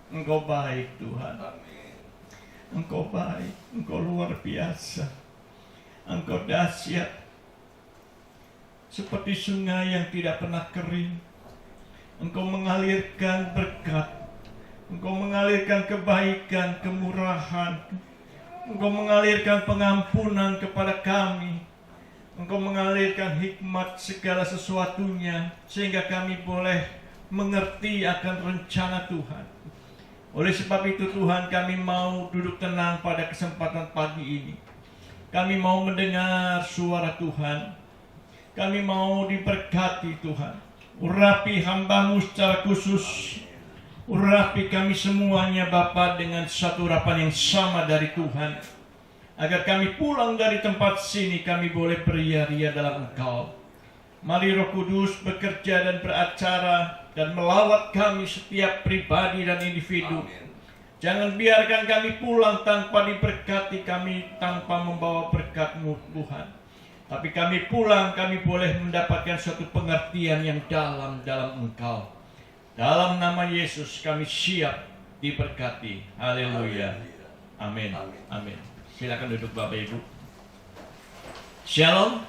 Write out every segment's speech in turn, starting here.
Engkau baik Tuhan. Engkau baik, Engkau luar biasa. Engkau dahsyat. Seperti sungai yang tidak pernah kering. Engkau mengalirkan berkat. Engkau mengalirkan kebaikan, kemurahan. Engkau mengalirkan pengampunan kepada kami. Engkau mengalirkan hikmat segala sesuatunya, sehingga kami boleh mengerti akan rencana Tuhan. Oleh sebab itu Tuhan, kami mau duduk tenang pada kesempatan pagi ini. Kami mau mendengar suara Tuhan. Kami mau diberkati Tuhan. Urapi hamba-Mu secara khusus. Urapi kami semuanya Bapa dengan satu urapan yang sama dari Tuhan. Agar kami pulang dari tempat sini, kami boleh beria-ria dalam Engkau. Mari Roh Kudus bekerja dan beracara dan melawat kami setiap pribadi dan individu. Jangan biarkan kami pulang tanpa diberkati, kami tanpa membawa berkat-Mu Tuhan. Tapi kami pulang, kami boleh mendapatkan suatu pengertian yang dalam Engkau. Dalam nama Yesus kami siap diberkati. Haleluya. Amin. Amin. Silakan duduk Bapak Ibu. Shalom.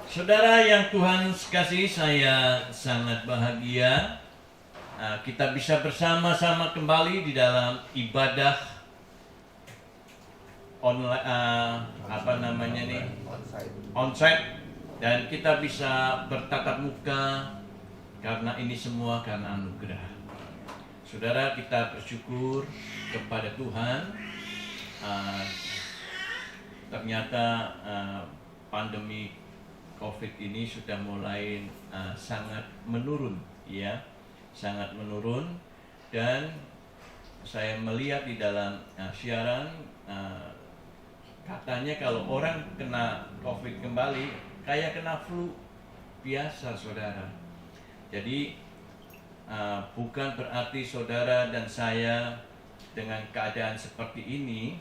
Saudara yang Tuhan kasih, saya sangat bahagia kita bisa bersama-sama kembali di dalam ibadah online, onsite, dan kita bisa bertatap muka karena ini semua karena anugerah. Saudara, kita bersyukur kepada Tuhan. Ternyata pandemi COVID ini sudah mulai sangat menurun, ya, sangat menurun. Dan saya melihat di dalam siaran katanya kalau orang kena COVID kembali kayak kena flu biasa, saudara. Jadi bukan berarti saudara dan saya dengan keadaan seperti ini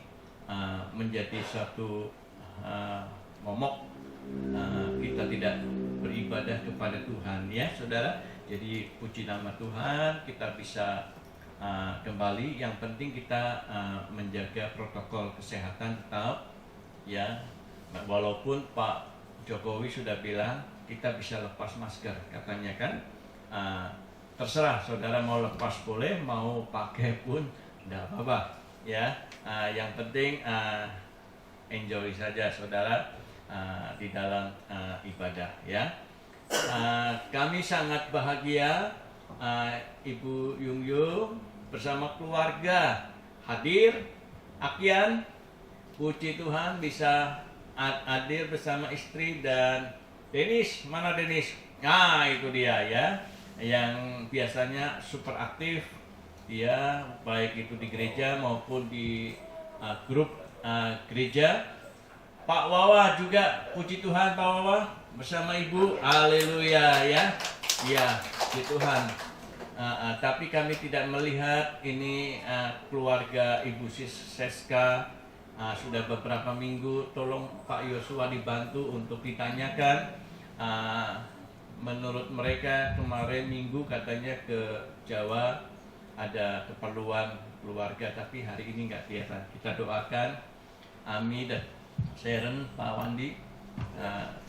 menjadi suatu momok kita tidak beribadah kepada Tuhan, ya saudara. Jadi puji nama Tuhan, kita bisa kembali. Yang penting kita menjaga protokol kesehatan tetap, ya. Walaupun Pak Jokowi sudah bilang kita bisa lepas masker, katanya kan. Terserah saudara, mau lepas boleh, mau pakai pun tidak apa-apa, ya. Yang penting enjoy saja saudara di dalam ibadah, ya. Kami sangat bahagia Ibu Yung bersama keluarga hadir. Akian, puji Tuhan bisa hadir bersama istri dan Denis. Mana Denis? Nah, itu dia, ya, yang biasanya super aktif dia, baik itu di gereja maupun di grup gereja. Pak Wawa juga, puji Tuhan Pak Wawa bersama Ibu, haleluya, ya, ya, puji Tuhan. Tapi kami tidak melihat ini keluarga Ibu Seska sudah beberapa minggu. Tolong Pak Yosua dibantu untuk ditanyakan. Menurut mereka kemarin minggu katanya ke Jawa ada keperluan keluarga, tapi hari ini nggak kelihatan. Kita doakan Ami dan Sharon, Pak Wandi,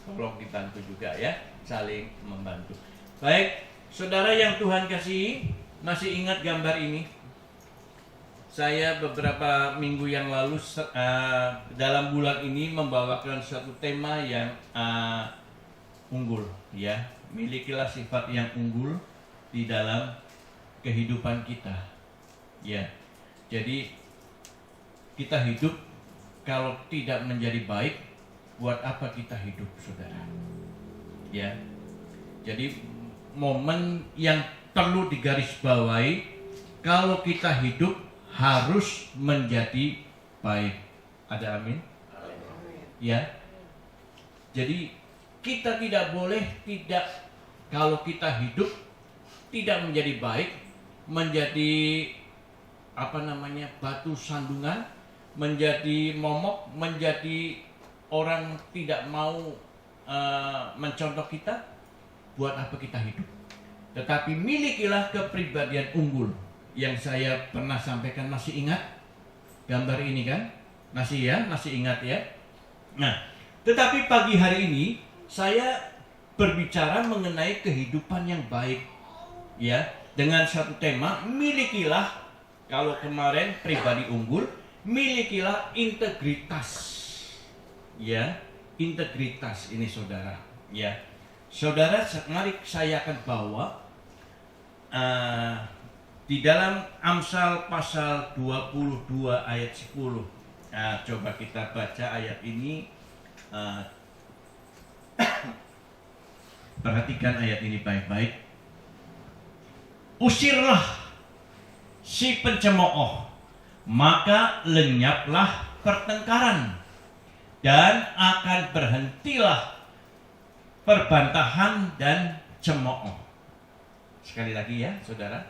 tolong dibantu juga, ya, saling membantu. Baik, saudara yang Tuhan kasihi, masih ingat gambar ini? Saya beberapa minggu yang lalu dalam bulan ini membawakan suatu tema yang unggul, ya. Milikilah sifat yang unggul di dalam kehidupan kita, ya. Jadi kita hidup kalau tidak menjadi baik, buat apa kita hidup, saudara? Ya. Jadi momen yang perlu digarisbawahi, kalau kita hidup harus menjadi baik. Ada amin? Ya. Jadi kita tidak boleh kalau kita hidup tidak menjadi baik, menjadi batu sandungan, menjadi momok, menjadi orang tidak mau mencontoh kita. Buat apa kita hidup? Tetapi milikilah kepribadian unggul, yang saya pernah sampaikan, masih ingat gambar ini kan? Masih ya, masih ingat ya. Nah, tetapi pagi hari ini saya berbicara mengenai kehidupan yang baik, ya, dengan satu tema, milikilah, kalau kemarin pribadi unggul, milikilah integritas, ya, integritas ini saudara, ya. Saudara, mari saya akan bawa di dalam Amsal pasal 22 ayat 10. Nah, coba kita baca ayat ini. Perhatikan ayat ini baik-baik. Usirlah si pencemooh, maka lenyaplah pertengkaran, dan akan berhentilah perbantahan dan cemooh. Sekali lagi ya saudara.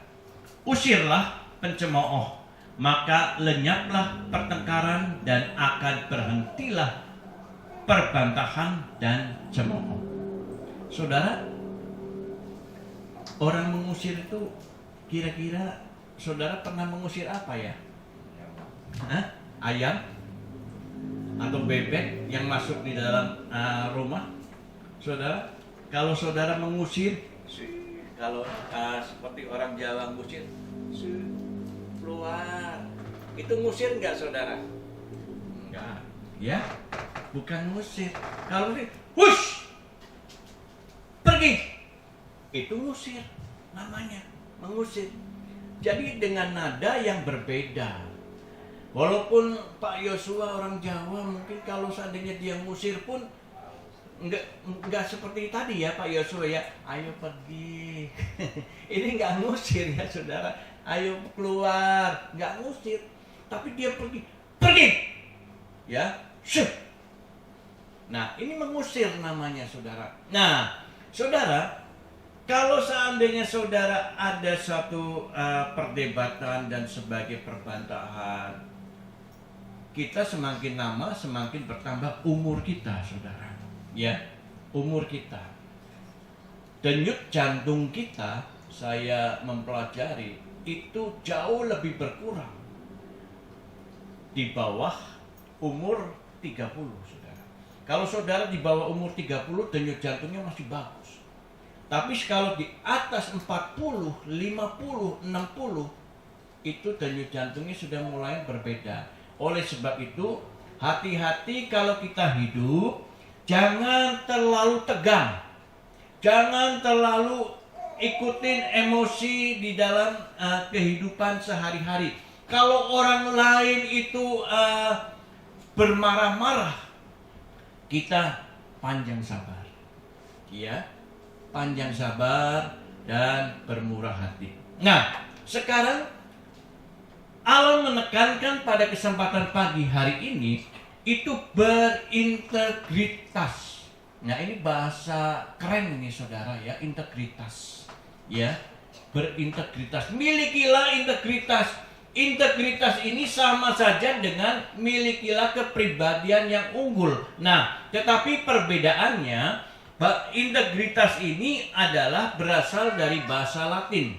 Usirlah pencemooh, maka lenyaplah pertengkaran, dan akan berhentilah perbantahan dan cemooh. Saudara, orang mengusir itu kira-kira saudara pernah mengusir apa ya? Ayam atau bebek yang masuk di dalam rumah? Saudara, kalau saudara mengusir, kalau seperti orang Jawa ngusir, keluar, itu ngusir enggak saudara? Enggak, ya, bukan ngusir. Kalau ini, hush, pergi, itu ngusir, namanya mengusir. Jadi dengan nada yang berbeda. Walaupun Pak Yosua orang Jawa, mungkin kalau seandainya dia ngusir pun enggak seperti tadi ya Pak Yosua ya, ayo pergi. Ini enggak ngusir ya saudara, ayo keluar, enggak ngusir, tapi dia pergi, ya, syuh. Nah, ini mengusir namanya saudara. Nah, saudara, kalau seandainya saudara ada suatu perdebatan dan sebagai perbantahan, kita semakin lama semakin bertambah umur kita saudara. Ya, umur kita, denyut jantung kita, saya mempelajari itu jauh lebih berkurang di bawah umur 30 saudara. Kalau saudara di bawah umur 30, denyut jantungnya masih bagus. Tapi kalau di atas 40, 50, 60, itu denyut jantungnya sudah mulai berbeda. Oleh sebab itu, hati-hati kalau kita hidup. Jangan terlalu tegang, jangan terlalu ikutin emosi di dalam kehidupan sehari-hari. Kalau orang lain itu bermarah-marah, kita panjang sabar, ya, panjang sabar dan bermurah hati. Nah, sekarang Allah menekankan pada kesempatan pagi hari ini itu berintegritas. Nah, ini bahasa keren ini saudara ya, integritas. Ya, berintegritas. Milikilah integritas. Integritas ini sama saja dengan milikilah kepribadian yang unggul. Nah, tetapi perbedaannya, integritas ini adalah berasal dari bahasa Latin.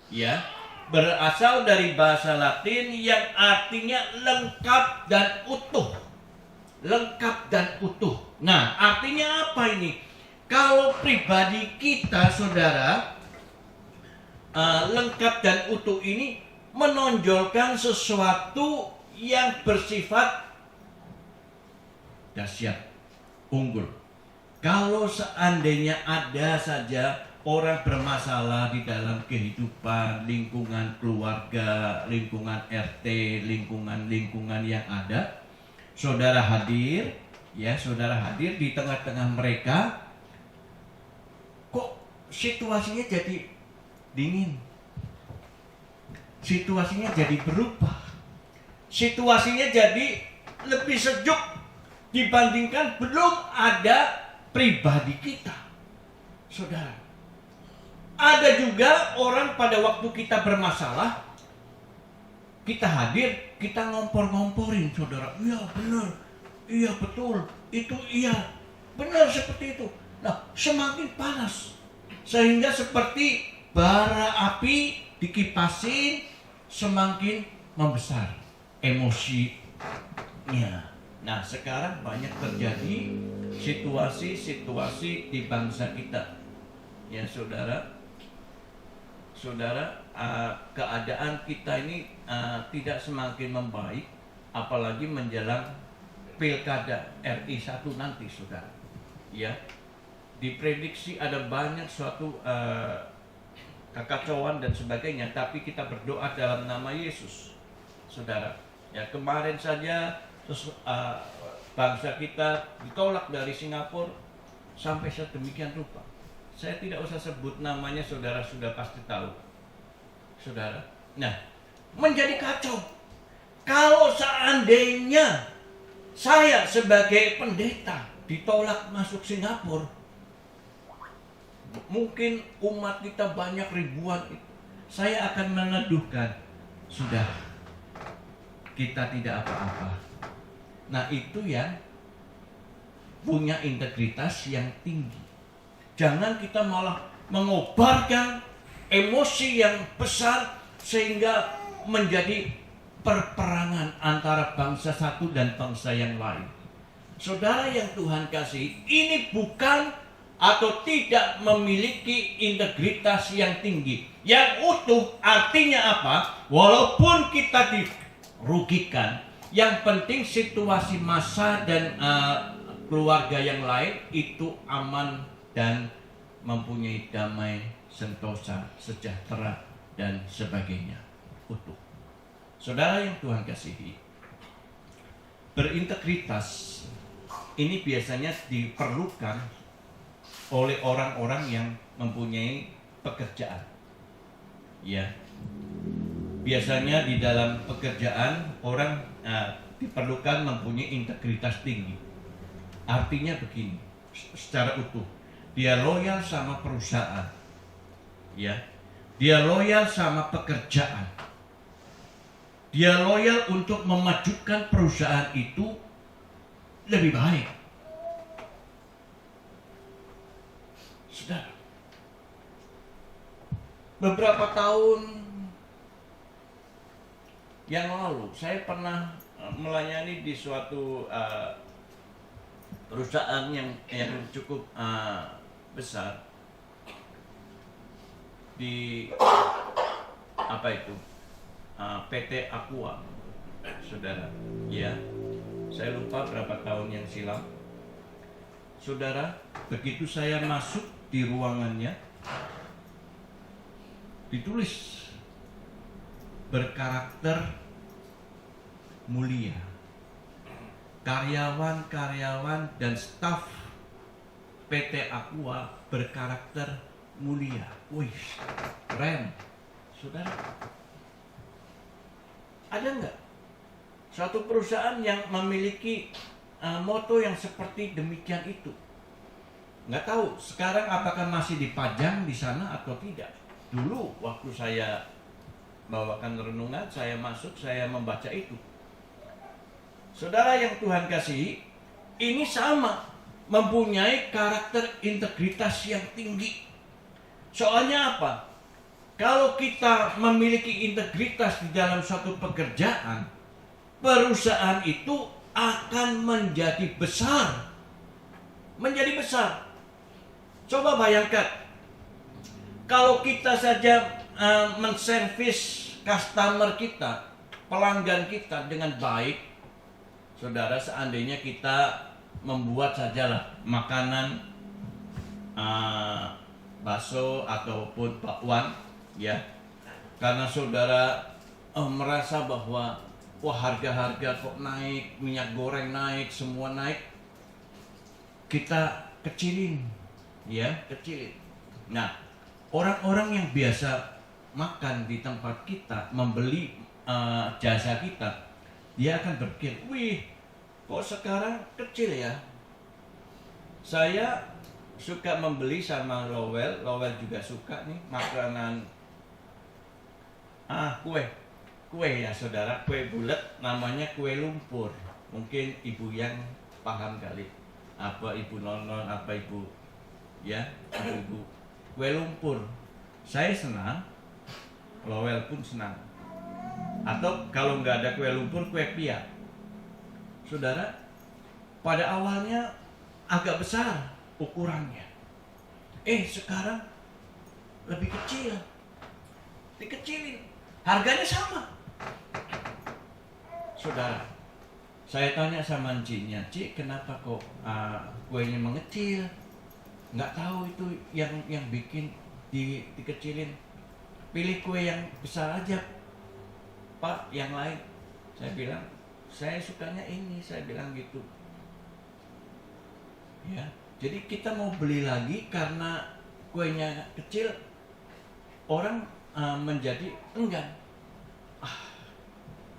Ya, berasal dari bahasa Latin yang artinya lengkap dan utuh. Lengkap dan utuh. Nah, artinya apa ini? Kalau pribadi kita, saudara, lengkap dan utuh ini menonjolkan sesuatu yang bersifat dahsyat, unggul. Kalau seandainya ada saja orang bermasalah di dalam kehidupan, lingkungan keluarga, lingkungan RT, lingkungan yang ada, saudara hadir, ya, saudara hadir di tengah-tengah mereka, kok situasinya jadi dingin, situasinya jadi berubah, situasinya jadi lebih sejuk dibandingkan belum ada pribadi kita, saudara. Ada juga orang pada waktu kita bermasalah, kita hadir, kita ngompor-ngomporin saudara. Iya benar, iya betul, itu iya, benar seperti itu. Nah, semakin panas, sehingga seperti bara api dikipasin semakin membesar emosinya. Nah, sekarang banyak terjadi situasi-situasi di bangsa kita. Ya, saudara, keadaan kita ini tidak semakin membaik, apalagi menjelang pilkada RI 1 nanti, saudara. Ya, diprediksi ada banyak suatu kekacauan dan sebagainya, tapi kita berdoa dalam nama Yesus, saudara. Ya, kemarin saja bangsa kita ditolak dari Singapura sampai sedemikian rupa. Saya tidak usah sebut namanya, saudara sudah pasti tahu, saudara. Nah, menjadi kacau. Kalau seandainya saya sebagai pendeta ditolak masuk Singapura, mungkin umat kita banyak ribuan itu, saya akan meneduhkan, sudah, kita tidak apa-apa. Nah, itu yang punya integritas yang tinggi. Jangan kita malah mengobarkan emosi yang besar sehingga menjadi perperangan antara bangsa satu dan bangsa yang lain. Saudara yang Tuhan kasih, ini bukan atau tidak memiliki integritas yang tinggi, yang utuh. Artinya apa? Walaupun kita dirugikan, yang penting situasi massa dan keluarga yang lain itu aman dan mempunyai damai, sentosa, sejahtera, dan sebagainya, utuh. Saudara yang Tuhan kasihi, berintegritas ini biasanya diperlukan oleh orang-orang yang mempunyai pekerjaan. Ya, biasanya di dalam pekerjaan orang diperlukan mempunyai integritas tinggi. Artinya begini, secara utuh, dia loyal sama perusahaan, ya, dia loyal sama pekerjaan, dia loyal untuk memajukan perusahaan itu lebih baik. Saudara, beberapa tahun yang lalu saya pernah melayani di suatu perusahaan yang cukup besar di PT Aqua, saudara. Ya, saya lupa berapa tahun yang silam. Saudara, begitu saya masuk di ruangannya, ditulis berkarakter mulia. Karyawan-karyawan dan staf PT Aqua berkarakter mulia. Wih, keren, saudara. Ada nggak suatu perusahaan yang memiliki moto yang seperti demikian itu? Nggak tahu sekarang apakah masih dipajang di sana atau tidak. Dulu waktu saya bawakan renungan, saya masuk, saya membaca itu. Saudara yang Tuhan kasihi, ini sama, mempunyai karakter integritas yang tinggi. Soalnya apa? Kalau kita memiliki integritas di dalam suatu pekerjaan, perusahaan itu akan menjadi besar. Menjadi besar. Coba bayangkan, kalau kita saja menservis customer kita, pelanggan kita dengan baik, saudara, seandainya kita membuat sajalah makanan bakso ataupun bakwan, ya, karena saudara merasa bahwa wah, harga-harga kok naik, minyak goreng naik, semua naik, kita kecilin, ya, kecilin. Nah, orang-orang yang biasa makan di tempat kita, membeli jasa kita, dia akan berpikir, wih, kok sekarang kecil ya. Saya suka membeli sama Lowell juga suka nih makanan kue ya saudara, kue bulat, namanya kue lumpur. Mungkin ibu yang paham kali, apa ibu Nonon, apa ibu ya, ibu kue lumpur. Saya senang Lowel pun senang. Atau kalau nggak ada kue lumpur, kue pia. Saudara, pada awalnya agak besar ukurannya. Sekarang lebih kecil. Dikecilin. Harganya sama. Saudara, saya tanya sama Cinya, Ci, kenapa kok kuenya mengecil? Nggak tahu itu yang bikin dikecilin. Pilih kue yang besar aja, Pak, yang lain. Saya bilang, saya sukanya ini, saya bilang gitu. Ya, jadi kita mau beli lagi karena kuenya kecil, orang menjadi enggan.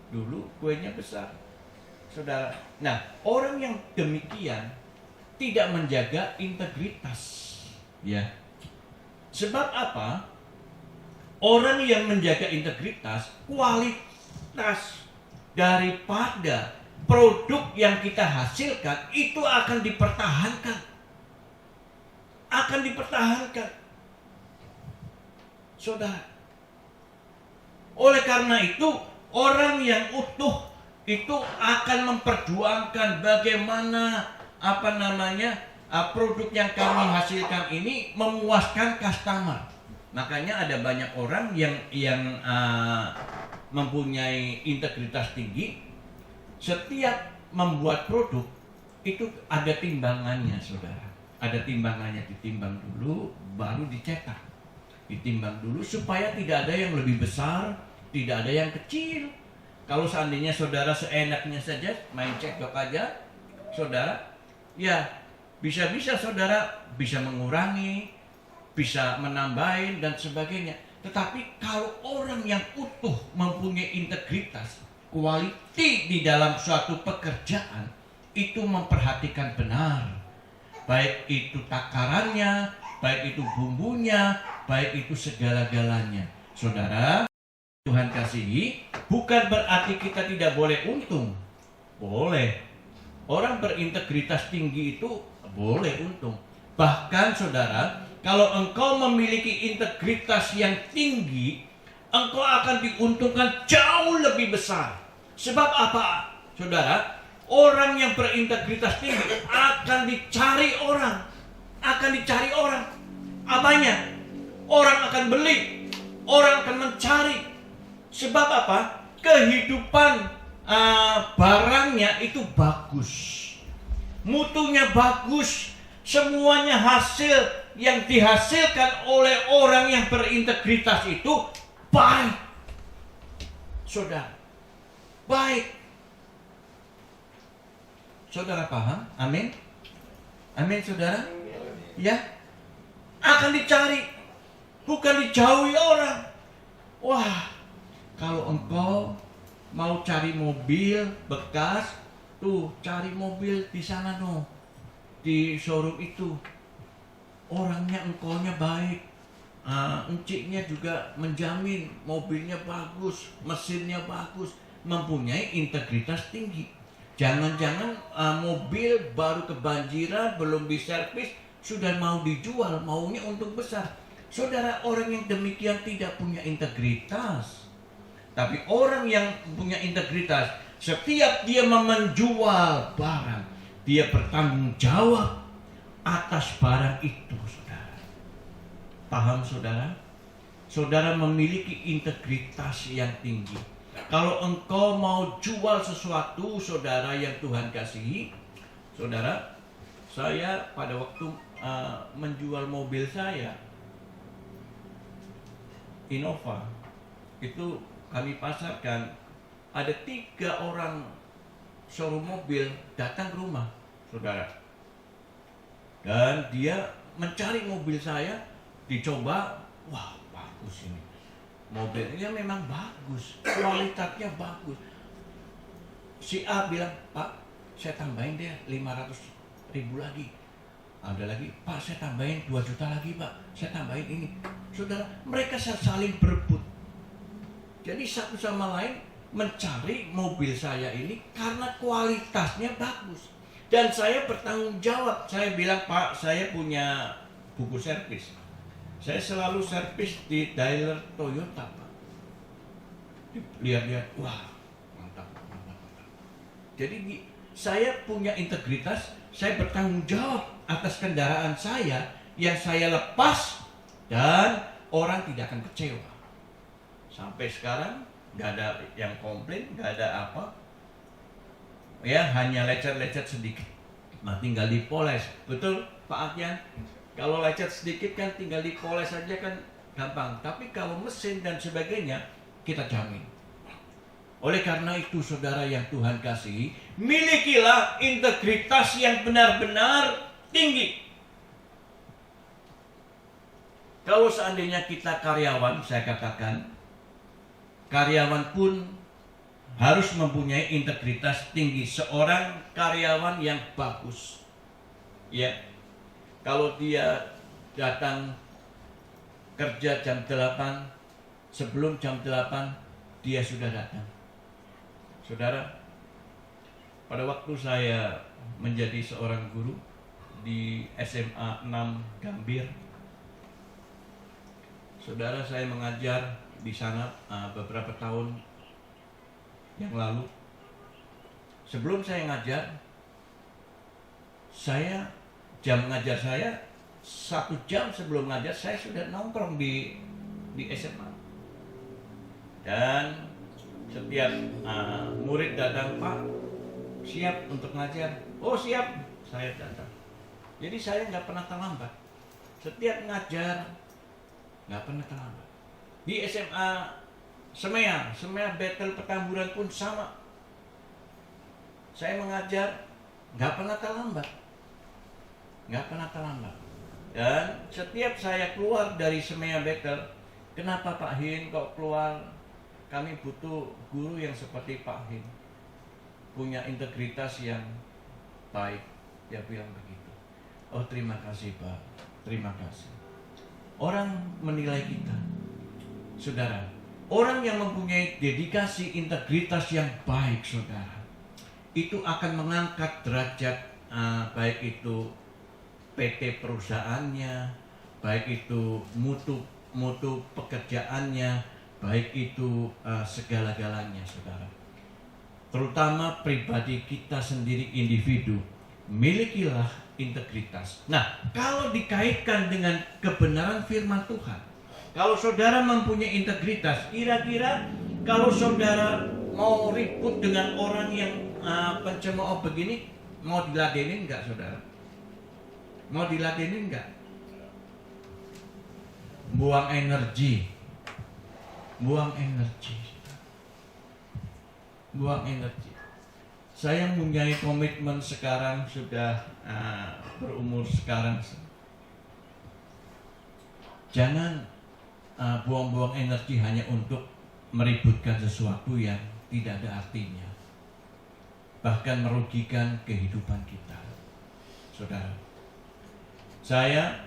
Dulu kuenya besar, saudara. Nah, orang yang demikian tidak menjaga integritas, ya. Sebab apa? Orang yang menjaga integritas, kualitas daripada produk yang kita hasilkan itu akan dipertahankan. Akan dipertahankan. Saudara. Oleh karena itu, orang yang utuh itu akan memperjuangkan bagaimana produk yang kami hasilkan ini memuaskan customer. Makanya ada banyak orang yang mempunyai integritas tinggi. Setiap membuat produk itu ada timbangannya, saudara. Ada timbangannya, ditimbang dulu baru dicetak. Ditimbang dulu supaya tidak ada yang lebih besar, tidak ada yang kecil. Kalau seandainya saudara seenaknya saja main cekcok aja, saudara, ya bisa-bisa saudara bisa mengurangi, bisa menambahin dan sebagainya. Tetapi kalau orang yang utuh mempunyai integritas, quality di dalam suatu pekerjaan, itu memperhatikan benar. Baik itu takarannya, baik itu bumbunya, baik itu segala-galanya. Saudara, Tuhan kasihi, bukan berarti kita tidak boleh untung. Boleh. Orang berintegritas tinggi itu boleh untung. Bahkan saudara, kalau engkau memiliki integritas yang tinggi, engkau akan diuntungkan jauh lebih besar. Sebab apa, saudara? Orang yang berintegritas tinggi akan dicari orang. Akan dicari orang. Apanya? Orang akan beli. Orang akan mencari. Sebab apa? Kehidupan barangnya itu bagus. Mutunya bagus. Semuanya hasil yang dihasilkan oleh orang yang berintegritas itu baik. Saudara, baik. Saudara paham? Amin. Amin, saudara. Ya, akan dicari, bukan dijauhi orang. Wah, kalau engkau mau cari mobil bekas, tuh cari mobil di sana di showroom itu. Orangnya engkaunya baik, enciknya juga menjamin mobilnya bagus, mesinnya bagus, mempunyai integritas tinggi. Jangan-jangan mobil baru kebanjiran, belum diservis, sudah mau dijual, maunya untung besar. Saudara, orang yang demikian tidak punya integritas. Tapi orang yang punya integritas, setiap dia menjual barang, dia bertanggung jawab atas barang itu, saudara. Paham, saudara? Saudara memiliki integritas yang tinggi. Kalau engkau mau jual sesuatu, saudara, yang Tuhan kasihi, saudara, saya pada waktu menjual mobil saya, Innova, itu kami pasarkan, ada 3 orang showroom mobil datang ke rumah, saudara. Dan dia mencari mobil saya, dicoba, wah bagus ini. Mobilnya memang bagus, kualitasnya bagus. Si A bilang, Pak, saya tambahin deh 500.000 lagi. Ada lagi, Pak, saya tambahin 2 juta lagi, Pak, saya tambahin ini. Saudara, mereka saling berebut. Jadi satu sama lain mencari mobil saya ini karena kualitasnya bagus. Dan saya bertanggung jawab. Saya bilang, Pak, saya punya buku servis. Saya selalu servis di dealer Toyota, Pak. lihat-lihat, wah mantap, mantap, mantap. Jadi saya punya integritas, saya bertanggung jawab atas kendaraan saya yang saya lepas, dan orang tidak akan kecewa. Sampai sekarang nggak ada yang komplain, nggak ada apa, ya hanya lecet-lecet sedikit, nah tinggal dipoles. Betul Pak Akyan? Kalau lecet sedikit kan tinggal dipoles saja kan gampang. Tapi kalau mesin dan sebagainya, kita jamin. Oleh karena itu saudara yang Tuhan kasihi, milikilah integritas yang benar-benar tinggi. Kalau seandainya kita karyawan, saya katakan, karyawan pun harus mempunyai integritas tinggi. Seorang karyawan yang bagus, ya, kalau dia datang kerja jam 8, sebelum jam 8 dia sudah datang. Saudara, pada waktu saya menjadi seorang guru di SMA 6 Gambir, saudara, saya mengajar di sana beberapa tahun yang lalu. Sebelum saya ngajar, jam ngajar saya 1 jam sebelum ngajar saya sudah nongkrong di SMA. Dan setiap murid datang, Pak, siap untuk ngajar? Oh siap, saya datang. Jadi saya nggak pernah terlambat. Setiap ngajar nggak pernah terlambat. Di SMA Semea Battle Petamburan pun sama. Saya mengajar nggak pernah terlambat, nggak pernah terlambat. Dan setiap saya keluar dari Semea Battle, kenapa Pak Hin kok keluar? Kami butuh guru yang seperti Pak Hin, punya integritas yang baik. Dia bilang begitu. Oh terima kasih Pak, terima kasih. Orang menilai kita, saudara, orang yang mempunyai dedikasi integritas yang baik, saudara, itu akan mengangkat derajat baik itu PT perusahaannya, baik itu mutu pekerjaannya, baik itu segala-galanya, saudara. Terutama pribadi kita sendiri, individu, milikilah integritas. Nah, kalau dikaitkan dengan kebenaran firman Tuhan, kalau saudara mempunyai integritas, kira-kira kalau saudara mau ribut dengan orang yang pencemooh begini, mau diladenin nggak, saudara? Mau diladenin nggak? Buang energi, buang energi, buang energi. Saya mempunyai komitmen sekarang, sudah berumur sekarang, jangan buang-buang energi hanya untuk meributkan sesuatu yang tidak ada artinya, bahkan merugikan kehidupan kita. Saudara, saya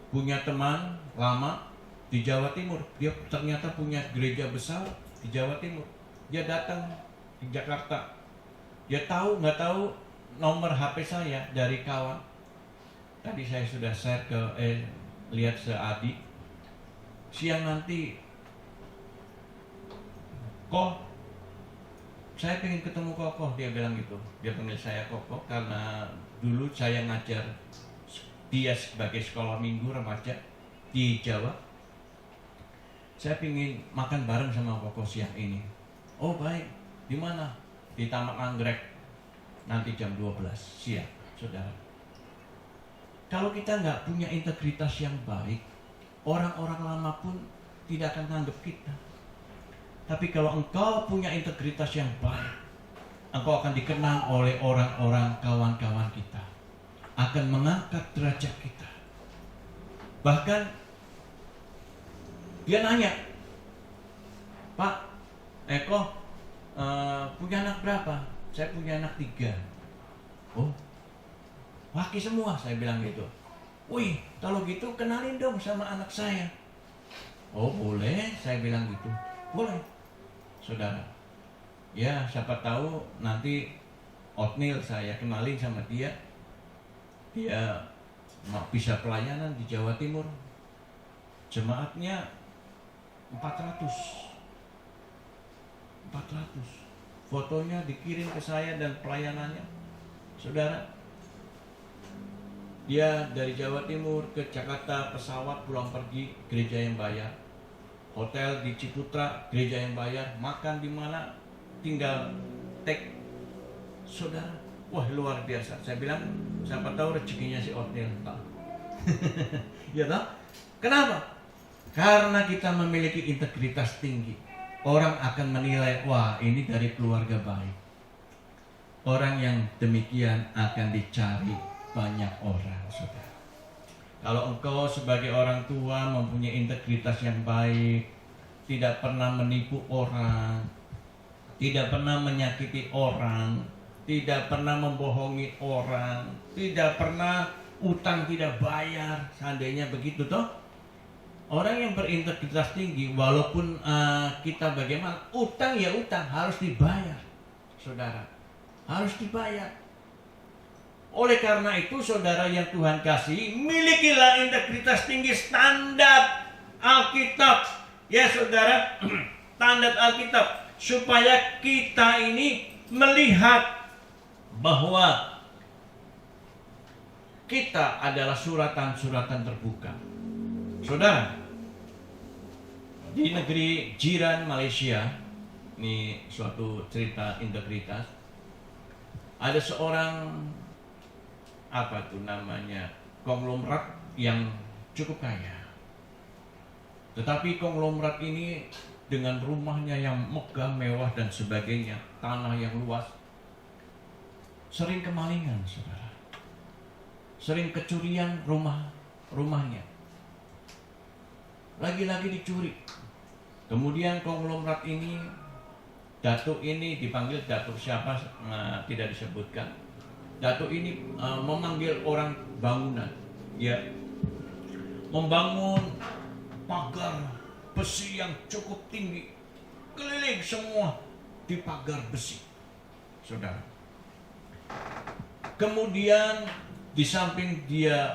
punya teman lama di Jawa Timur. Dia ternyata punya gereja besar di Jawa Timur. Dia datang di Jakarta, dia tahu nggak tahu nomor HP saya dari kawan. Tadi saya sudah share ke lihat seadik. Siang nanti, kok saya pengen ketemu Kokoh, dia bilang gitu. Dia panggil saya Kokoh karena dulu saya ngajar dia sebagai sekolah minggu remaja di Jawa. Saya pengen makan bareng sama Kokoh siang ini. Oh baik, di mana? Di Taman Anggrek, nanti jam 12 siang, saudara. Kalau kita nggak punya integritas yang baik, orang-orang lama pun tidak akan menganggap kita. Tapi kalau engkau punya integritas yang baik, engkau akan dikenang oleh orang-orang kawan-kawan kita, akan mengangkat derajat kita. Bahkan dia nanya, Pak Eko punya anak berapa? Saya punya anak 3. Oh, laki semua, saya bilang gitu. Wih, kalau gitu kenalin dong sama anak saya. Oh boleh, saya bilang gitu. Boleh, saudara. Ya siapa tahu nanti Otnil saya kenalin sama dia. Dia mau bisa pelayanan di Jawa Timur. Jemaatnya 400. 400. Fotonya dikirim ke saya dan pelayanannya. Saudara, dia dari Jawa Timur ke Jakarta, pesawat pulang pergi, gereja yang bayar. Hotel di Ciputra, gereja yang bayar. Makan di mana, tinggal tag. Saudara, wah luar biasa. Saya bilang, siapa tahu rezekinya si Otnil. Ya tak? Kenapa? Karena kita memiliki integritas tinggi. Orang akan menilai, wah ini dari keluarga baik. Orang yang demikian akan dicari banyak orang, saudara. Kalau engkau sebagai orang tua mempunyai integritas yang baik, tidak pernah menipu orang, tidak pernah menyakiti orang, tidak pernah membohongi orang, tidak pernah utang tidak bayar, seandainya begitu toh. Orang yang berintegritas tinggi, walaupun kita bagaimana, utang ya utang, harus dibayar, saudara, harus dibayar. Oleh karena itu, saudara yang Tuhan kasih, milikilah integritas tinggi, standar Alkitab, ya saudara, standar Alkitab, supaya kita ini melihat bahwa kita adalah suratan-suratan terbuka. Saudara, di negeri jiran Malaysia, ini suatu cerita integritas. Ada seorang konglomerat yang cukup kaya. Tetapi konglomerat ini dengan rumahnya yang megah, mewah dan sebagainya, tanah yang luas, sering kemalingan, saudara. Sering kecurian rumahnya. Lagi-lagi dicuri. Kemudian konglomerat ini, datuk ini dipanggil datuk siapa, tidak disebutkan. Datuk ini memanggil orang bangunan, ya, membangun pagar besi yang cukup tinggi, keliling semua di pagar besi, saudara. Kemudian di samping dia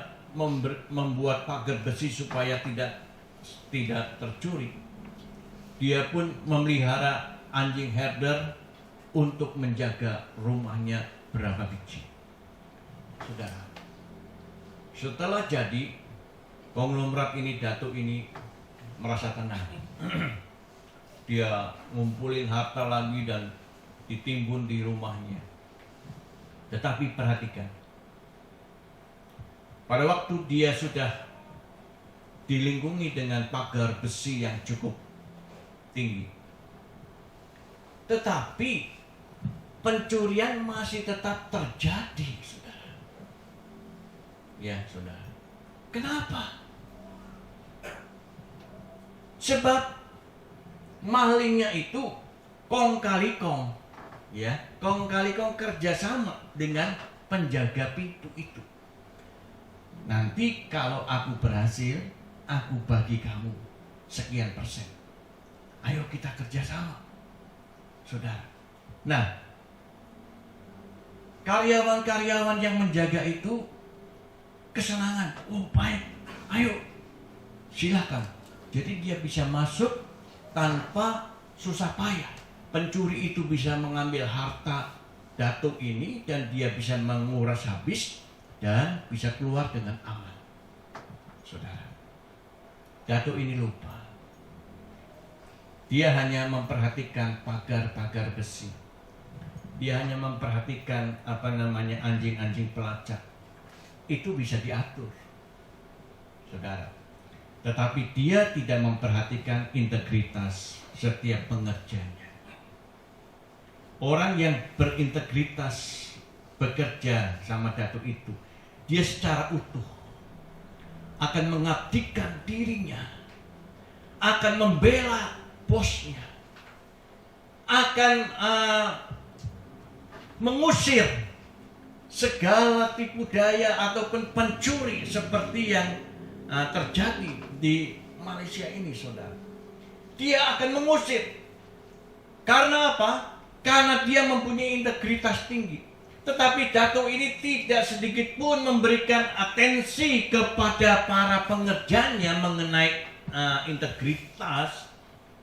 membuat pagar besi supaya tidak tercuri, dia pun memelihara anjing herder untuk menjaga rumahnya berapa biji. Saudara, setelah jadi, konglomerat ini, datuk ini merasa tenang. Dia ngumpulin harta lagi dan ditimbun di rumahnya. Tetapi perhatikan, pada waktu dia sudah dilingkungi dengan pagar besi yang cukup tinggi, tetapi pencurian masih tetap terjadi, saudara. Ya, saudara. Kenapa? Sebab malingnya itu kong kali kong, ya, kong kali kong kerjasama dengan penjaga pintu itu. Nanti kalau aku berhasil, aku bagi kamu sekian persen. Ayo kita kerjasama, saudara. Nah, karyawan-karyawan yang menjaga itu kesenangan. Oh baik, ayo silakan. Jadi dia bisa masuk tanpa susah payah. Pencuri itu bisa mengambil harta datuk ini dan dia bisa menguras habis dan bisa keluar dengan aman, saudara. Datuk ini lupa. Dia hanya memperhatikan pagar-pagar besi. Dia hanya memperhatikan anjing-anjing pelacak. Itu bisa diatur, saudara. Tetapi dia tidak memperhatikan integritas setiap pengerjanya. Orang yang berintegritas bekerja sama datuk itu, dia secara utuh akan mengabdikan dirinya, akan membela bosnya, akan mengusir segala tipu daya ataupun pencuri seperti yang terjadi di Malaysia ini, saudara. Dia akan mengusir. Karena apa? Karena dia mempunyai integritas tinggi. Tetapi datuk ini tidak sedikit pun memberikan atensi kepada para pengerjanya mengenai integritas.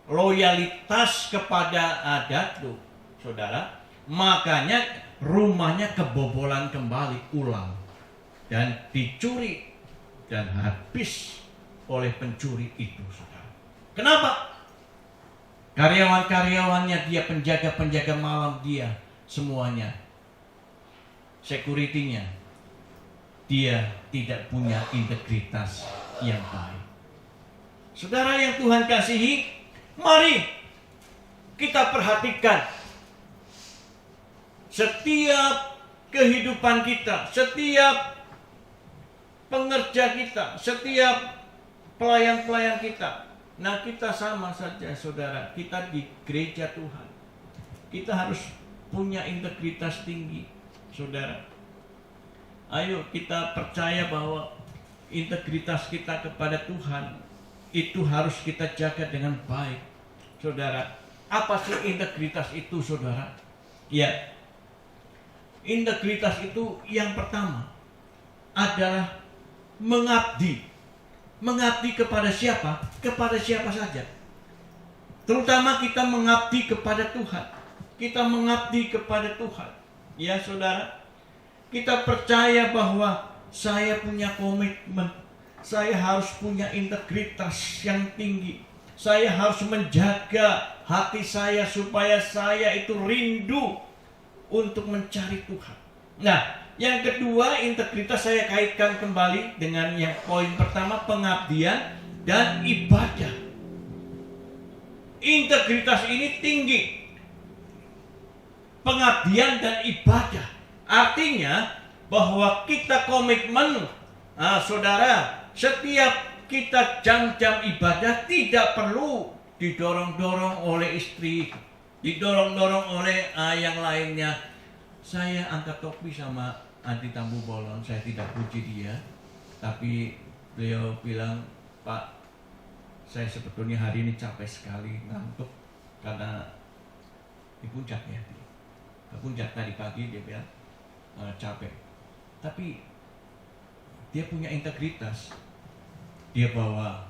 loyalitas kepada adat tuh, saudara. Makanya rumahnya kebobolan kembali ulang dan dicuri dan habis oleh pencuri itu, saudara. Kenapa? Karyawan-karyawannya dia, penjaga-penjaga malam dia, semuanya, security-nya, dia tidak punya integritas yang baik. Saudara yang Tuhan kasihi, mari kita perhatikan setiap kehidupan kita, setiap pengerja kita, setiap pelayan-pelayan kita. Nah, kita sama saja, saudara. Kita di gereja Tuhan, kita harus punya integritas tinggi, saudara. Ayo kita percaya bahwa integritas kita kepada Tuhan itu harus kita jaga dengan baik, saudara. Apa sih integritas itu, saudara? Ya, integritas itu yang pertama adalah mengabdi. Mengabdi kepada siapa? Kepada siapa saja. Terutama kita mengabdi kepada Tuhan. Kita mengabdi kepada Tuhan. Ya, saudara. Kita percaya bahwa saya punya komitmen. Saya harus punya integritas yang tinggi. Saya harus menjaga hati saya supaya saya itu rindu untuk mencari Tuhan. Nah, yang kedua, integritas saya kaitkan kembali dengan yang poin pertama, pengabdian dan ibadah. Integritas ini tinggi. Pengabdian dan ibadah. Artinya bahwa kita komitmen, saudara, setiap kita jam-jam ibadah tidak perlu didorong-dorong oleh istri, didorong-dorong oleh yang lainnya. Saya angkat topi sama Anti Tambu Bolon, saya tidak puji dia, tapi beliau bilang, Pak, saya sebetulnya hari ini capek sekali, ngantuk karena di puncak ya, ke puncak tadi pagi. Dia bilang capek, tapi dia punya integritas. Dia bawa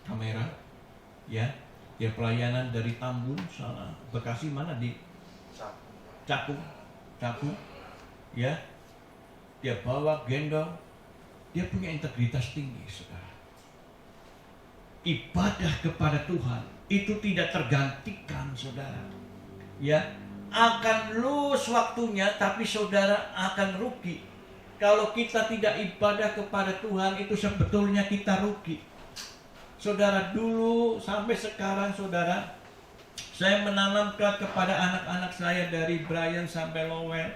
kamera, ya, dia pelayanan dari Tambun sana, Bekasi mana, di Cakung, ya, dia bawa gendong, dia punya integritas tinggi, saudara. Ibadah kepada Tuhan itu tidak tergantikan, saudara. Ya, akan lus waktunya, tapi saudara akan rugi. Kalau kita tidak ibadah kepada Tuhan, itu sebetulnya kita rugi. Saudara, dulu sampai sekarang, saudara, saya menanamkan kepada anak-anak saya dari Brian sampai Lowell,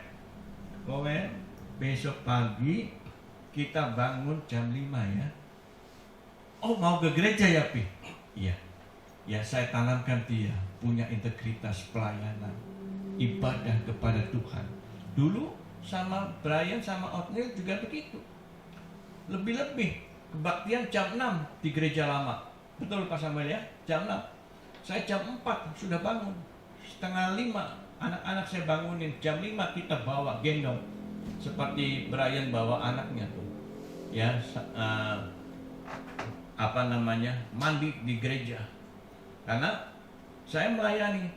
besok pagi kita bangun jam 5 ya. Oh, mau ke gereja ya, Pi? Iya. Ya, saya tanamkan dia punya integritas pelayanan, ibadah kepada Tuhan. Dulu sama Brian sama Otniel juga begitu. Lebih-lebih kebaktian jam 6 di gereja lama. Betul Pak Samuel ya? Jam 6. Saya jam 4 sudah bangun. Setengah 5 anak-anak saya bangunin. Jam 5 kita bawa gendong. Seperti Brian bawa anaknya tuh. Ya, mandi di gereja. Karena saya melayani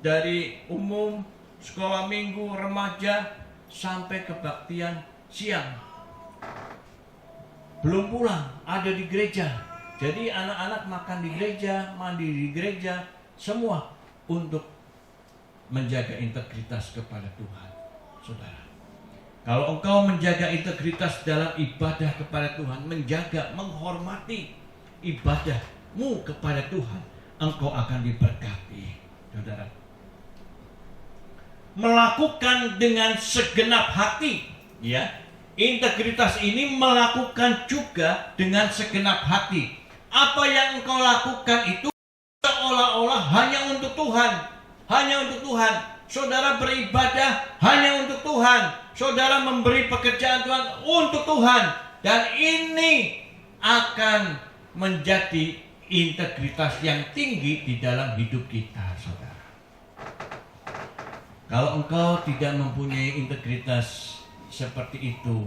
dari umum, sekolah minggu, remaja, sampai kebaktian siang. Belum pulang, ada di gereja. Jadi anak-anak makan di gereja, mandi di gereja, semua untuk menjaga integritas kepada Tuhan, saudara. Kalau engkau menjaga integritas dalam ibadah kepada Tuhan, menjaga, menghormati ibadahmu kepada Tuhan, engkau akan diberkati, saudara. Melakukan dengan segenap hati, ya. Integritas ini melakukan juga dengan segenap hati. Apa yang engkau lakukan itu seolah-olah hanya untuk Tuhan, hanya untuk Tuhan. Saudara beribadah hanya untuk Tuhan. Saudara memberi pekerjaan Tuhan untuk Tuhan. Dan ini akan menjadi integritas yang tinggi di dalam hidup kita, saudara. Kalau engkau tidak mempunyai integritas seperti itu,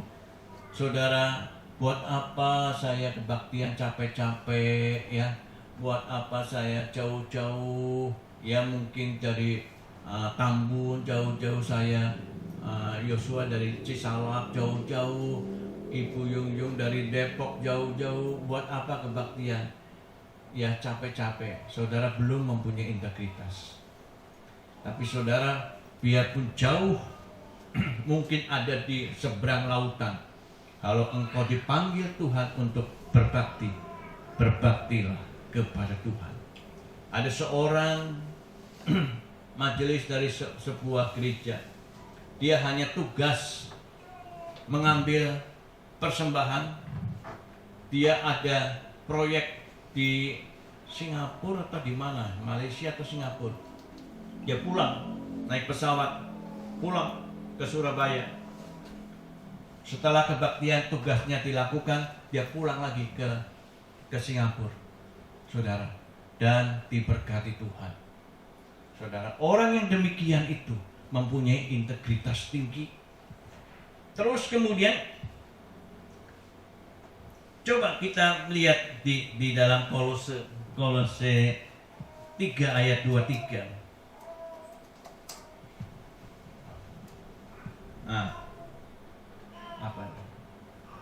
saudara, buat apa saya kebaktian capek-capek ya, buat apa saya jauh-jauh, ya mungkin dari Tambun jauh-jauh saya, Yosua dari Cisalak jauh-jauh, Ibu Yung dari Depok jauh-jauh, buat apa kebaktian? Ya capek-capek, saudara belum mempunyai integritas. Tapi saudara, biarpun jauh, mungkin ada di seberang lautan, kalau engkau dipanggil Tuhan untuk berbakti, berbaktilah kepada Tuhan. Ada seorang majelis dari sebuah gereja, dia hanya tugas mengambil persembahan. Dia ada proyek di Singapura atau di mana, Malaysia atau Singapura. Dia pulang, naik pesawat, pulang ke Surabaya. Setelah kebaktian tugasnya dilakukan, dia pulang lagi ke Singapura, saudara, dan diberkati Tuhan. Saudara, orang yang demikian itu mempunyai integritas tinggi. Terus kemudian coba kita lihat di dalam Kolose 3 ayat 23.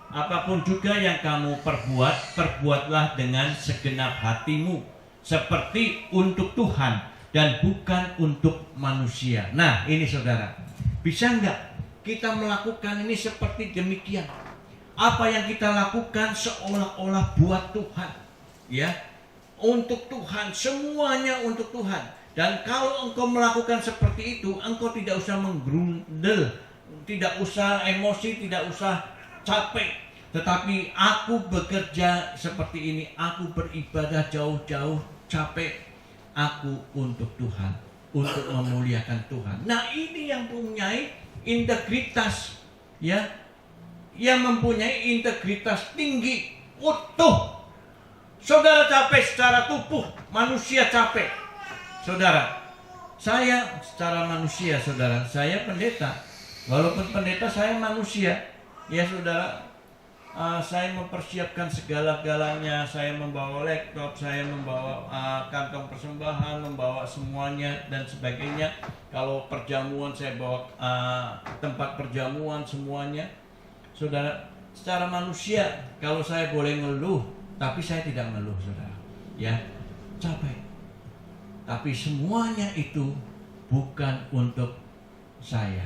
Apapun juga yang kamu perbuat, perbuatlah dengan segenap hatimu, seperti untuk Tuhan dan bukan untuk manusia. Nah, ini saudara, bisa enggak kita melakukan ini seperti demikian? Apa yang kita lakukan seolah-olah buat Tuhan, ya, untuk Tuhan, semuanya untuk Tuhan. Dan kalau engkau melakukan seperti itu, engkau tidak usah menggerundel, tidak usah emosi, tidak usah capek. Tetapi aku bekerja seperti ini, aku beribadah jauh-jauh, capek, aku untuk Tuhan, untuk memuliakan Tuhan. Nah, ini yang mempunyai integritas, ya, yang mempunyai integritas tinggi, utuh. Saudara capek secara tubuh, manusia capek. Saudara, saya secara manusia, saudara, saya pendeta. Walaupun pendeta, saya manusia. Ya saudara, saya mempersiapkan segala-galanya. Saya membawa laptop, saya membawa kantong persembahan, membawa semuanya dan sebagainya. Kalau perjamuan, saya bawa tempat perjamuan semuanya. Saudara, secara manusia, kalau saya boleh ngeluh, tapi saya tidak ngeluh, saudara. Ya, capek. Tapi semuanya itu bukan untuk saya,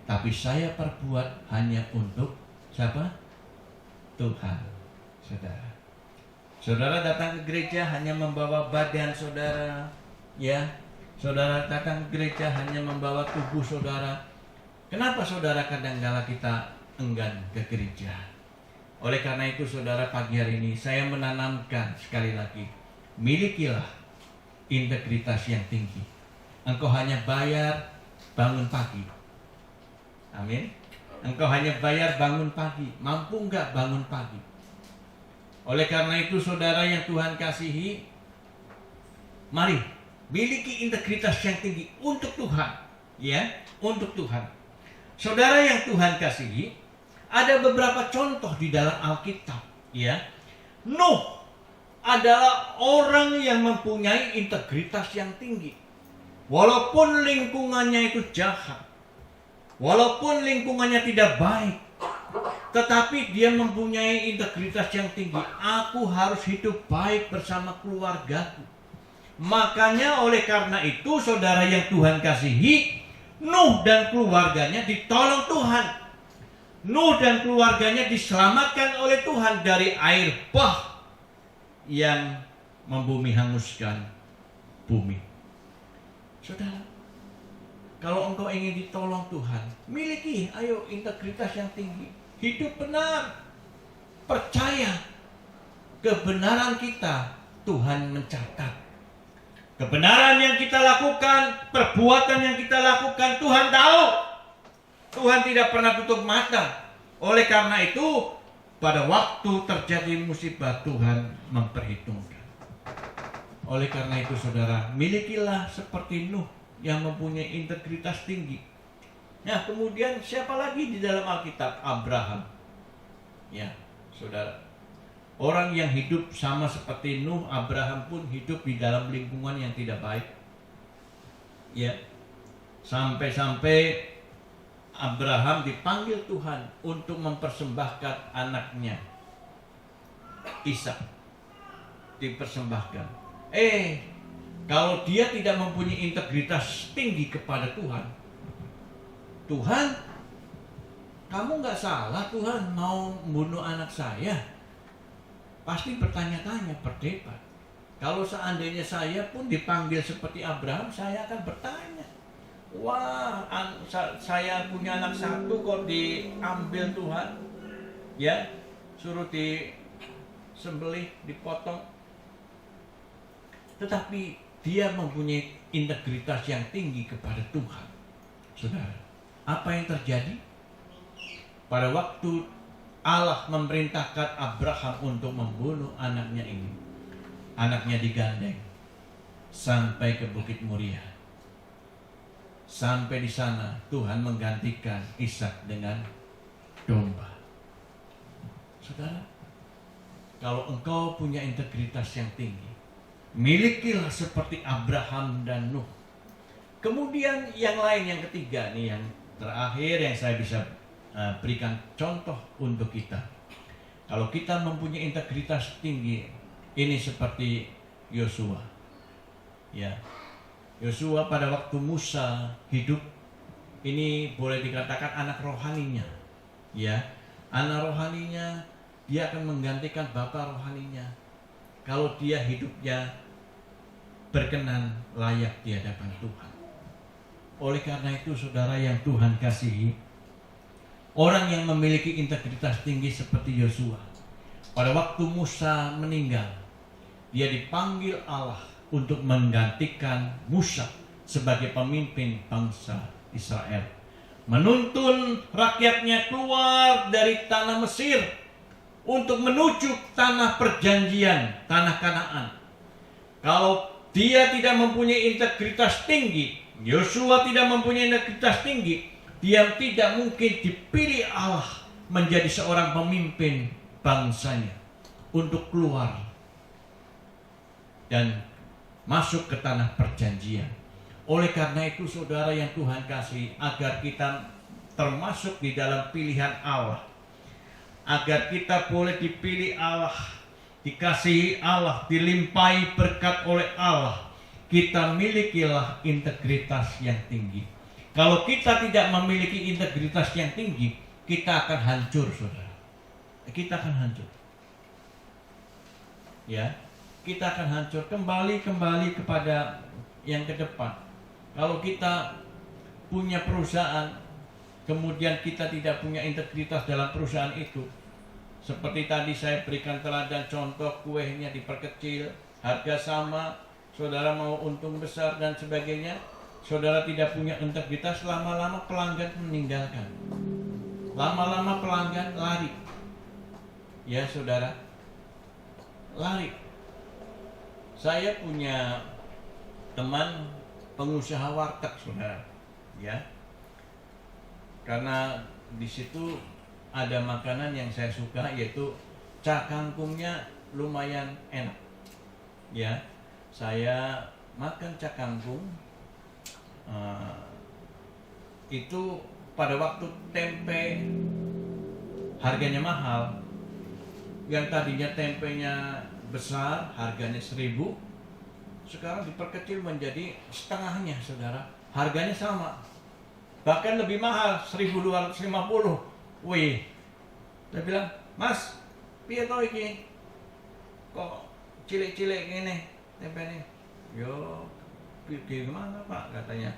tapi saya perbuat hanya untuk siapa? Tuhan, saudara. Saudara datang ke gereja hanya membawa badan saudara, ya. Saudara datang ke gereja hanya membawa tubuh saudara. Kenapa saudara kadang-kala kita enggan ke gereja? Oleh karena itu saudara, pagi hari ini saya menanamkan sekali lagi, milikilah integritas yang tinggi. Engkau hanya bayar bangun pagi. Amin. Engkau hanya bayar bangun pagi. Mampu enggak bangun pagi? Oleh karena itu saudara yang Tuhan kasihi, mari miliki integritas yang tinggi untuk Tuhan, ya, untuk Tuhan. Saudara yang Tuhan kasihi, ada beberapa contoh di dalam Alkitab, ya. Nuh adalah orang yang mempunyai integritas yang tinggi. Walaupun lingkungannya itu jahat, walaupun lingkungannya tidak baik, tetapi dia mempunyai integritas yang tinggi. Aku harus hidup baik bersama keluargaku. Makanya oleh karena itu saudara yang Tuhan kasihi, Nuh dan keluarganya ditolong Tuhan. Nuh dan keluarganya diselamatkan oleh Tuhan dari air bah yang membumi hanguskan bumi. Saudara, kalau engkau ingin ditolong Tuhan, miliki ayo integritas yang tinggi. Hidup benar. Percaya kebenaran kita Tuhan mencatat. Kebenaran yang kita lakukan, perbuatan yang kita lakukan, Tuhan tahu. Tuhan tidak pernah tutup mata. Oleh karena itu, pada waktu terjadi musibah, Tuhan memperhitungkan. Oleh karena itu saudara, milikilah seperti Nuh yang mempunyai integritas tinggi. Nah, kemudian siapa lagi di dalam Alkitab? Abraham. Ya, saudara. Orang yang hidup sama seperti Nuh, Abraham pun hidup di dalam lingkungan yang tidak baik. Ya, sampai-sampai Abraham dipanggil Tuhan untuk mempersembahkan anaknya Ishak, dipersembahkan. Kalau dia tidak mempunyai integritas tinggi kepada Tuhan, Tuhan, kamu nggak salah Tuhan mau membunuh anak saya. Pasti bertanya-tanya, berdebat. Kalau seandainya saya pun dipanggil seperti Abraham, saya akan bertanya, wah, saya punya anak satu kok diambil Tuhan, ya, suruh disembelih, dipotong. Tetapi dia mempunyai integritas yang tinggi kepada Tuhan. Saudara, apa yang terjadi? Pada waktu Allah memerintahkan Abraham untuk membunuh anaknya ini, anaknya digandeng sampai ke Bukit Moria. Sampai di sana Tuhan menggantikan Ishak dengan domba. Saudara, kalau engkau punya integritas yang tinggi, milikilah seperti Abraham dan Nuh. Kemudian yang lain, yang ketiga nih, yang terakhir yang saya bisa berikan contoh untuk kita. Kalau kita mempunyai integritas tinggi, ini seperti Yosua. Ya, Yosua pada waktu Musa hidup, ini boleh dikatakan anak rohaninya. Ya, anak rohaninya, dia akan menggantikan bapak rohaninya. Kalau dia hidupnya berkenan, layak di hadapan Tuhan. Oleh karena itu, saudara yang Tuhan kasihi, orang yang memiliki integritas tinggi seperti Yosua, pada waktu Musa meninggal, dia dipanggil Allah untuk menggantikan Musa sebagai pemimpin bangsa Israel, menuntun rakyatnya keluar dari tanah Mesir untuk menuju tanah perjanjian, tanah Kanaan. Kalau dia tidak mempunyai integritas tinggi, Yosua tidak mempunyai integritas tinggi, dia tidak mungkin dipilih Allah menjadi seorang pemimpin bangsanya untuk keluar dan masuk ke tanah perjanjian. Oleh karena itu, saudara yang Tuhan kasih, agar kita termasuk di dalam pilihan Allah, agar kita boleh dipilih Allah, dikasihi Allah, dilimpahi berkat oleh Allah, kita milikilah integritas yang tinggi. Kalau kita tidak memiliki integritas yang tinggi, kita akan hancur, saudara. Kita akan hancur. Ya, kita akan hancur. Kembali kepada yang ke depan. Kalau kita punya perusahaan, kemudian kita tidak punya integritas dalam perusahaan itu, seperti tadi saya berikan teladan contoh, kuehnya diperkecil, harga sama, saudara mau untung besar dan sebagainya, saudara tidak punya integritas, lama-lama pelanggan meninggalkan, lama-lama pelanggan lari. Ya saudara, lari. Saya punya teman pengusaha warteg, saudara, ya, karena di situ ada makanan yang saya suka, yaitu cak kangkungnya lumayan enak. Ya, saya makan cak kangkung. Itu pada waktu tempe harganya mahal, yang tadinya tempenya besar harganya 1.000, sekarang diperkecil menjadi setengahnya, saudara. Harganya sama, bahkan lebih mahal, 1.250. Wih, saya bilang, Mas, piye to iki? Kok cilik-cilik gini tempenya? Yo, gimana Pak, katanya.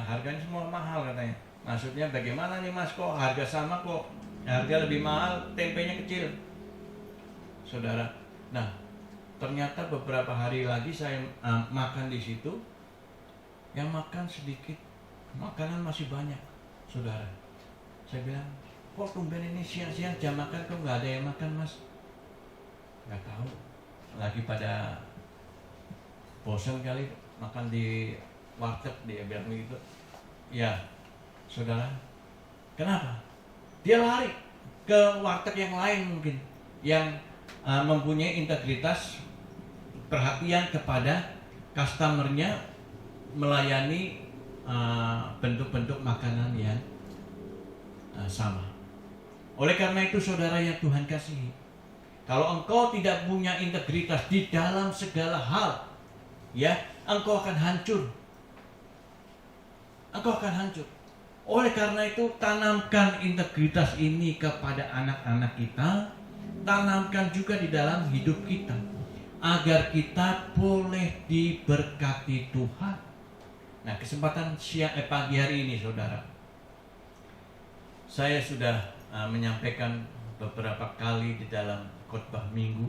Harganya semua mahal, katanya. Maksudnya bagaimana nih Mas, kok harga sama kok harga lebih mahal, tempenya kecil, saudara. Nah, ternyata beberapa hari lagi saya makan di situ, yang makan sedikit, makanan masih banyak, saudara. Saya bilang, kok tumben ini siang-siang jam makan kok nggak ada yang makan Mas? Nggak tahu, lagi pada bosan kali makan di warteg, dia bilang begitu. Ya, saudara, kenapa? Dia lari ke warteg yang lain mungkin, yang mempunyai integritas, perhatian kepada customernya, melayani bentuk-bentuk makanan yang sama. Oleh karena itu saudara yang Tuhan kasihi, kalau engkau tidak punya integritas di dalam segala hal, ya, engkau akan hancur. Engkau akan hancur. Oleh karena itu, tanamkan integritas ini kepada anak-anak kita, tanamkan juga di dalam hidup kita, agar kita boleh diberkati Tuhan. Nah, kesempatan pagi hari ini, saudara, saya sudah menyampaikan beberapa kali di dalam khotbah minggu,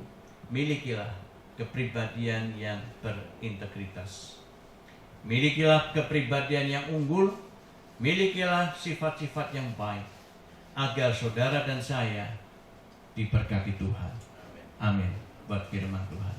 milikilah kepribadian yang berintegritas. Milikilah kepribadian yang unggul, milikilah sifat-sifat yang baik, agar saudara dan saya diberkati Tuhan. Amin. Buat firman Tuhan.